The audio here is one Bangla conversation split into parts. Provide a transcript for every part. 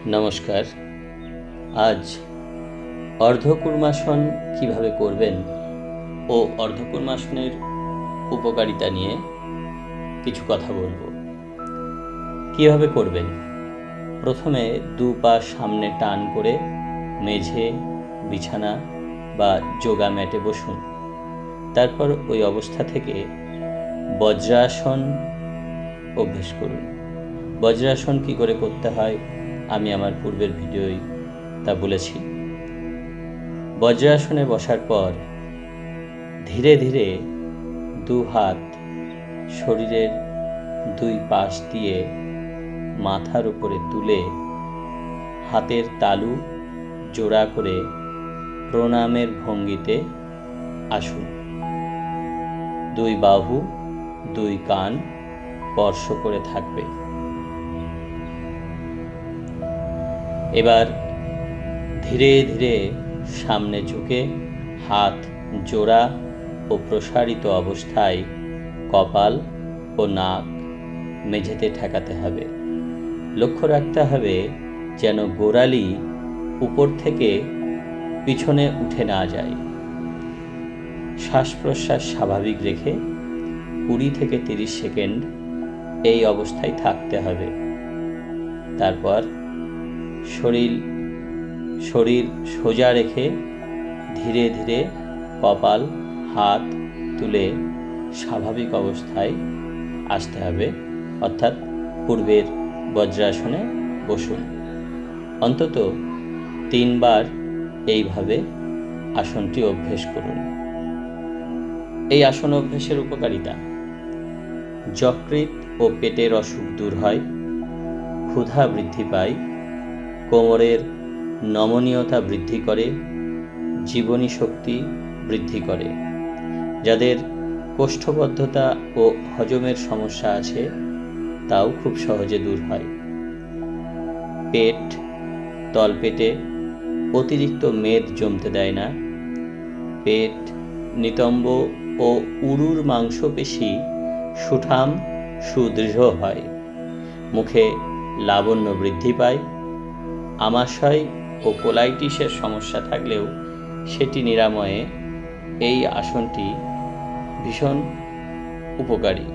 নমস্কার। আজ অর্ধকূর্মাসন কিভাবে করবেন ও অর্ধকূর্মাসনের উপকারিতা নিয়ে কিছু কথা বলবো। কিভাবে করবেন? প্রথমে দু পা সামনে টান করে মেঝে, বিছানা বা যোগা ম্যাটে বসুন। তারপর ওই অবস্থা থেকে বজ্রাসন অভ্যেস করুন। বজ্রাসন কি করে করতে হয় আমি আমার পূর্বের ভিডিওয় তা বলেছি। বজ্রাসনে বসার পর ধীরে ধীরে দু হাত শরীরের দুই পাশ দিয়ে মাথার উপরে তুলে হাতের তালু জোড়া করে প্রণামের ভঙ্গিতে আসুন। দুই বাহু, দুই কান স্পর্শ করে থাকবে। এবার ধীরে ধীরে সামনে ঝুঁকে হাত জোড়া ও প্রসারিত অবস্থায় কপাল ও নাক মেঝেতে ঠেকাতে হবে। লক্ষ্য রাখতে হবে যেন গোড়ালি উপর থেকে পিছনে উঠে না যায়। শ্বাস প্রশ্বাস স্বাভাবিক রেখে 20 থেকে 30 সেকেন্ড এই অবস্থায় থাকতে হবে। তারপর শরীর সোজা রেখে ধীরে ধীরে কপাল হাত তুলে স্বাভাবিক অবস্থায় আসতে হবে, অর্থাৎ পূর্বের বজ্রাসনে বসুন। অন্তত 3 বার এইভাবে আসনটি অভ্যেস করুন। এই আসন অভ্যেসের উপকারিতা: যকৃৎ ও পেটের অসুখ দূর হয়, ক্ষুধা বৃদ্ধি পায়, কোমরের নমনীয়তা বৃদ্ধি করে, জীবনী শক্তি বৃদ্ধি করে। যাদের কোষ্ঠবদ্ধতা ও হজমের সমস্যা আছে তাও খুব সহজে দূর হয়। পেট, তলপেটে অতিরিক্ত মেদ জমতে দেয় না। পেট, নিতম্ব ও উরুর মাংসপেশি সুঠাম সুদৃঢ় হয়। মুখে লাবণ্য বৃদ্ধি পায়। আমাশয় ও কোলাইটিসের সমস্যা থাকলেও সেটি নিরাময়ে এই আসনটি ভীষণ উপকারী।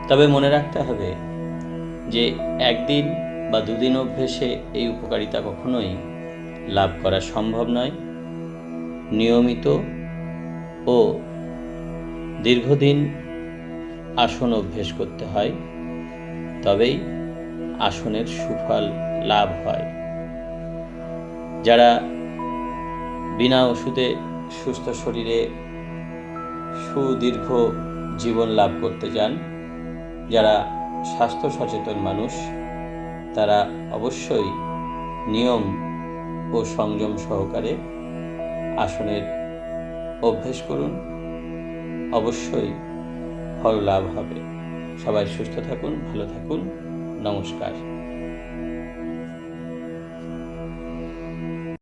তবে মনে রাখতে হবে যে একদিন বা দুদিন অভ্যেসে এই উপকারিতা কখনোই লাভ করা সম্ভব নয়। নিয়মিত ও দীর্ঘদিন আসন অভ্যেস করতে হয়, তবেই আসনের সুফল লাভ হয়। যারা বিনা ওষুধে সুস্থ শরীরে সুদীর্ঘ জীবন লাভ করতে চান, যারা স্বাস্থ্য সচেতন মানুষ, তারা অবশ্যই নিয়ম ও সংযম সহকারে আসনের অভ্যেস করুন। অবশ্যই ফল লাভ হবে। সবাই সুস্থ থাকুন, ভালো থাকুন। নমস্কার।